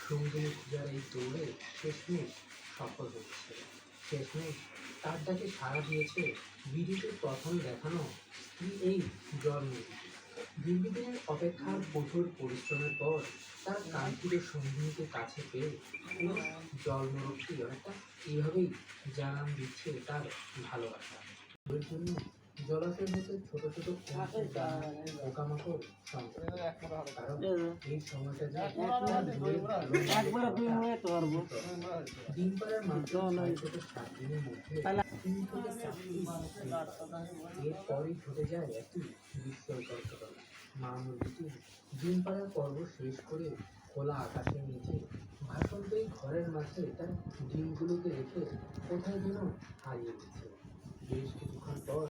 সঙ্গিনী পূজার এই দৌড়ে শেষমেশ সফল হচ্ছে। শেষমেশ তার ডাকে সাড়া দিয়েছে ভিডিওতে প্রথম দেখানো স্ত্রী এই জন্মদিন। দীর্ঘদিনের অপেক্ষার কঠোর পরিশ্রমের পর তার কাঙ্ক্ষিত সঙ্গিনীকে কাছে পেয়ে পুরুষ জন্মরক্ষী অনেকটা এইভাবেই জানান দিচ্ছে তার ভালোবাসা। এর জন্য জলাশয় হতে ছোট ছোট পোকামাকড় সংগ্রহ, কারণ এই সময়টা ডিম পাড়ার মাত্র 6 থেকে 7 দিনের মধ্যে 3 থেকে 4টি এরপরই ঘটে যায় একটি বিস্ময়কর ঘটনা। মা মুরগিটি ডিম পাড়ার পর্ব শেষ করে খোলা আকাশের নিচে ভাসন্তই ঘরের মাঝে তার ডিমগুলোকে রেখে কোথায় যেন হারিয়ে গেছে। বেশ কিছুক্ষণ পর